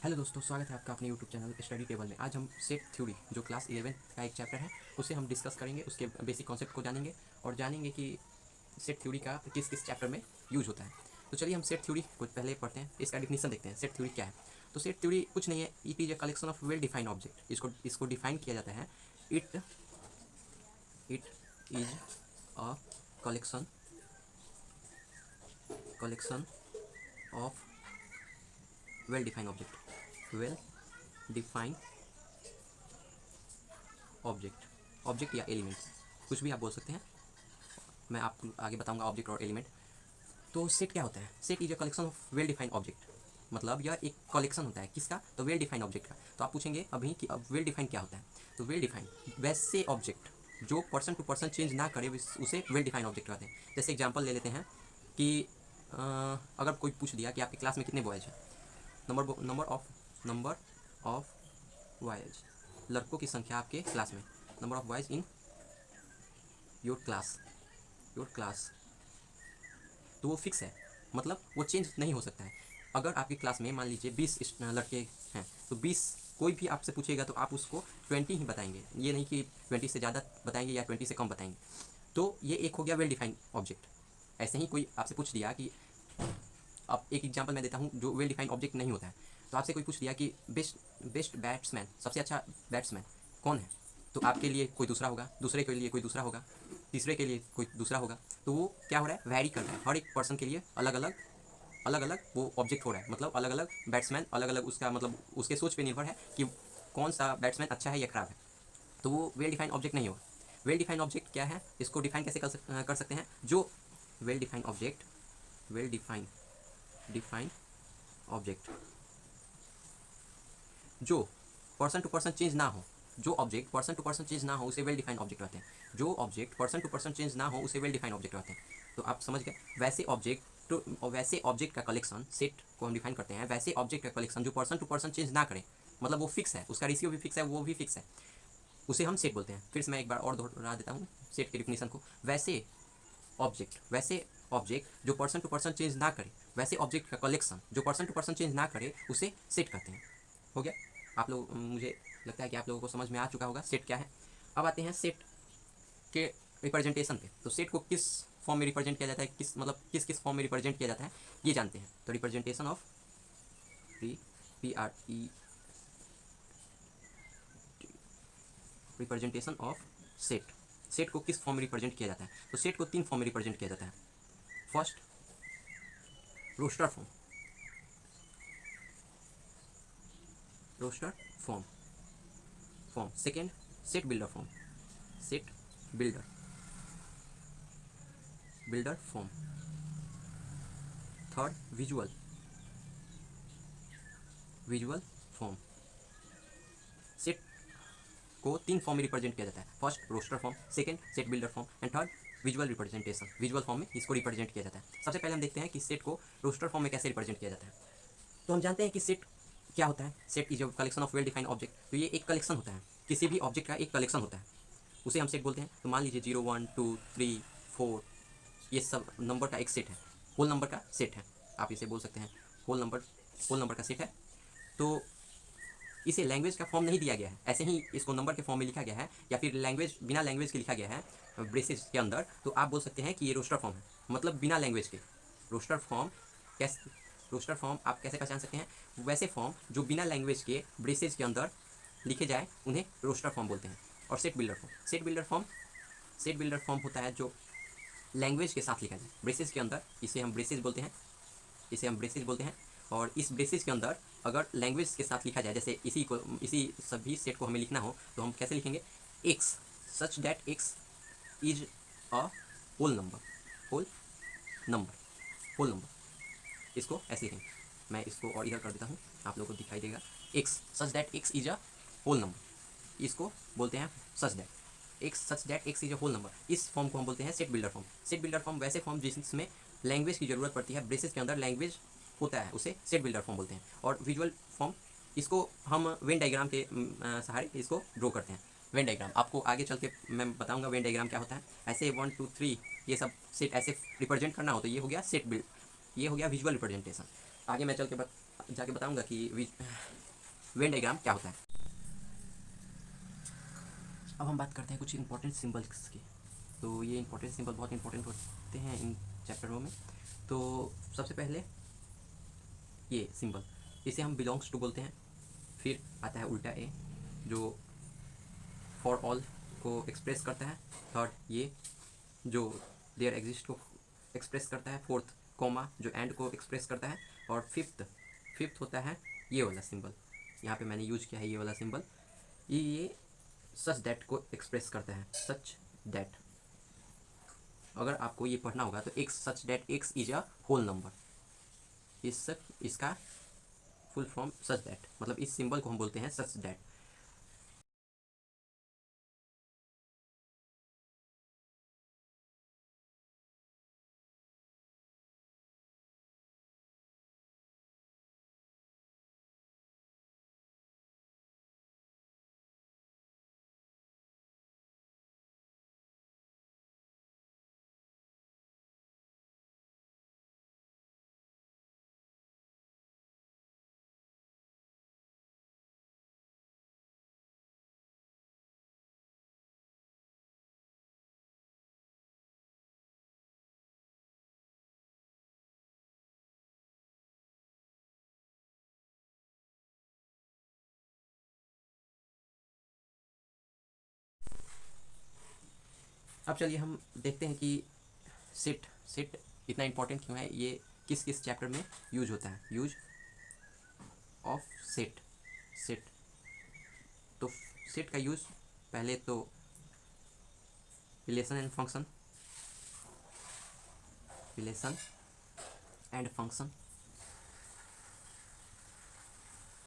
Hello दोस्तों, स्वागत है आपका अपने यूट्यूब चैनल स्टडी टेबल में। आज हम सेट थ्योरी जो क्लास 11 का एक चैप्टर है उसे हम डिस्कस करेंगे, उसके बेसिक कॉन्सेप्ट को जानेंगे और जानेंगे कि सेट थ्योरी का किस किस चैप्टर में यूज होता है। तो चलिए हम सेट थ्योरी को पहले पढ़ते हैं, इसका डिफिनीशन देखते हैं। सेट थ्योरी क्या है? तो सेट थ्योरी कुछ नहीं है, it is a collection of well defined object. इसको डिफाइन किया जाता है, it it is a collection collection of well defined object. Well defined object या एलिमेंट, कुछ भी आप बोल सकते हैं, मैं आपको आगे बताऊंगा ऑब्जेक्ट और एलिमेंट। तो सेट क्या होता है? Set is a collection of well defined object, मतलब यह एक कलेक्शन होता है किसका? तो वेल डिफाइंड ऑब्जेक्ट का। तो आप पूछेंगे अभी कि अब वेल डिफाइंड क्या होता है? तो वेल डिफाइंड वैसे ऑब्जेक्ट जो पर्सन टू पर्सन चेंज ना करे उसे वेल डिफाइंड ऑब्जेक्ट कहते हैं। जैसे एग्जांपल ले लेते हैं कि अगर कोई पूछ दिया कि आपकी क्लास में कितने बॉयज़ हैं, नंबर ऑफ बॉयज़, लड़कों की संख्या आपके क्लास में, number of boys in your class, तो वो फिक्स है, मतलब वो चेंज नहीं हो सकता है। अगर आपकी क्लास में मान लीजिए 20 लड़के हैं, तो 20 कोई भी आपसे पूछेगा तो आप उसको 20 ही बताएंगे, ये नहीं कि 20 से ज़्यादा बताएंगे या 20 से कम बताएंगे। तो ये एक हो गया वेल डिफाइंड ऑब्जेक्ट। ऐसे ही कोई आपसे पूछ दिया कि, अब एक एग्जांपल मैं देता हूँ जो वेल डिफाइंड ऑब्जेक्ट नहीं होता है। तो आपसे कोई पूछ दिया कि बेस्ट बैट्समैन, सबसे अच्छा बैट्समैन कौन है, तो आपके लिए कोई दूसरा होगा, दूसरे के लिए कोई दूसरा होगा, तीसरे के लिए कोई दूसरा होगा। तो वो क्या हो रहा है? वैरी कर रहा है, हर एक पर्सन के लिए अलग अलग वो ऑब्जेक्ट हो रहा है, मतलब अलग अलग बैट्समैन, अलग अलग उसका मतलब उसके सोच पे निर्भर है कि कौन सा बैट्समैन अच्छा है या खराब है। तो वो वेल डिफाइंड ऑब्जेक्ट नहीं होगा। वेल डिफाइंड ऑब्जेक्ट क्या है, इसको डिफाइन कैसे कर सकते हैं? जो well defined object, well defined object जो पर्सन टू पर्सन चेंज ना हो, जो object person to person change ना हो उसे वेल डिफाइंड ऑब्जेक्ट कहते हैं। जो object person to person change ना हो उसे वेल डिफाइंड ऑब्जेक्ट कहते हैं। तो आप समझ गए, वैसे ऑब्जेक्ट का कलेक्शन, सेट को हम डिफाइन करते हैं वैसे ऑब्जेक्ट का कलेक्शन जो पर्सन टू पर्सन चेंज ना करे, मतलब वो फिक्स है, उसका रेशियो भी फिक्स है, वो भी फिक्स है, उसे हम सेट बोलते हैं। फिर से मैं एक बार और दोहरा देता हूँ सेट के डिफिनीशन को। वैसे ऑब्जेक्ट जो पर्सन टू पर्सन चेंज ना करे, वैसे ऑब्जेक्ट का कलेक्शन जो पर्सन टू पर्सन चेंज ना करे उसे सेट कहते हैं। हो गया? आप लोग, मुझे लगता है कि आप लोगों को समझ में आ चुका होगा सेट क्या है। अब आते हैं सेट के रिप्रेजेंटेशन पे। तो सेट को किस फॉर्म में रिप्रेजेंट किया जाता है, किस किस फॉर्म में रिप्रेजेंट किया जाता है, ये जानते हैं। तो representation of PRE representation of set, set को किस फॉर्म में रिप्रेजेंट किया जाता है? तो सेट को 3 फॉर्म में रिप्रेजेंट किया जाता है। First, roster form, roster form form second, set builder form, set builder builder form. Third, visual form. Set को 3 फॉर्म में रिप्रेजेंट किया जाता है। First, roster form, second, set builder form and third, visual representation, visual form में इसको represent किया जाता है। सबसे पहले हम देखते हैं कि सेट को रोस्टर फॉर्म में कैसे रिप्रेजेंट किया जाता है। तो हम जानते हैं कि सेट क्या होता है। Set is a collection of well defined object. तो ये एक कलेक्शन होता है, किसी भी ऑब्जेक्ट का एक कलेक्शन होता है, उसे हम सेट बोलते हैं। तो मान लीजिए 0 1 2 3 4, ये सब नंबर का एक सेट है, होल नंबर का सेट है, आप इसे बोल सकते हैं होल नंबर का सेट है। तो इसे लैंग्वेज का फॉर्म नहीं दिया गया है, ऐसे ही इसको नंबर के फॉर्म में लिखा गया है, या फिर बिना लैंग्वेज के लिखा गया है ब्रेसेस के अंदर, तो आप बोल सकते हैं कि ये रोस्टर फॉर्म है, मतलब बिना लैंग्वेज के। रोस्टर फॉर्म कैसे, रोस्टर फॉर्म आप कैसे पहचान सकते हैं? वैसे फॉर्म जो बिना लैंग्वेज के ब्रेसेस के अंदर लिखे जाए उन्हें रोस्टर फॉर्म बोलते हैं। और सेट बिल्डर फॉर्म होता है जो लैंग्वेज के साथ लिखा जाए ब्रेसेस के अंदर, इसे हम ब्रेसेस बोलते हैं। और इस ब्रेसेस के अंदर अगर लैंग्वेज के साथ लिखा जाए, जैसे इसी सभी सेट को हमें लिखना हो तो हम कैसे लिखेंगे? X, such that x is a whole number, whole number whole number, इसको ऐसे लिखेंगे। मैं इसको और इधर कर देता हूँ, आप लोगों को दिखाई देगा। X, such that x is a whole number, इसको बोलते हैं such that x is a whole number. इस फॉर्म को हम बोलते हैं set builder form. Set builder form वैसे फॉर्म जिसमें लैंग्वेज की जरूरत पड़ती है, ब्रेसेस के अंदर लैंग्वेज होता है, उसे सेट बिल्डर फॉर्म बोलते हैं। और विजुअल फॉर्म, इसको हम वेन डायग्राम के सहारे इसको ड्रॉ करते हैं। वेन डायग्राम आपको आगे चल के मैं बताऊंगा वेन डायग्राम क्या होता है। ऐसे 1 2 3 ये सब सेट ऐसे रिप्रेजेंट करना हो तो ये हो गया विजुअल रिप्रेजेंटेशन। आगे मैं चल के जाके बताऊंगा कि वेन डायग्राम क्या होता है। अब हम बात करते हैं कुछ इंपॉर्टेंट सिंबल्स की। तो ये इंपॉर्टेंट सिंबल बहुत इंपॉर्टेंट होते हैं इन चैप्टरों में। तो सबसे पहले ये सिंबल, इसे हम बिलोंग्स टू बोलते हैं। फिर आता है उल्टा ए, जो फॉर ऑल को एक्सप्रेस करता है। थर्ड ये, जो देयर एग्जिस्ट को एक्सप्रेस करता है। फोर्थ कॉमा, जो एंड को एक्सप्रेस करता है। और फिफ्थ होता है ये वाला सिंबल, यहाँ पे मैंने यूज किया है ये वाला सिंबल। ये सच दैट को एक्सप्रेस करता है। सच दैट, अगर आपको ये पढ़ना होगा तो x such that x is a whole number. इसका फुल फॉर्म सच दैट, मतलब इस सिंबल को हम बोलते हैं सच दैट। अब चलिए हम देखते हैं कि सेट सेट इतना इंपॉर्टेंट क्यों है, ये किस किस चैप्टर में यूज होता है। Use of set. सेट, तो सेट का यूज पहले तो relation and function, relation and function,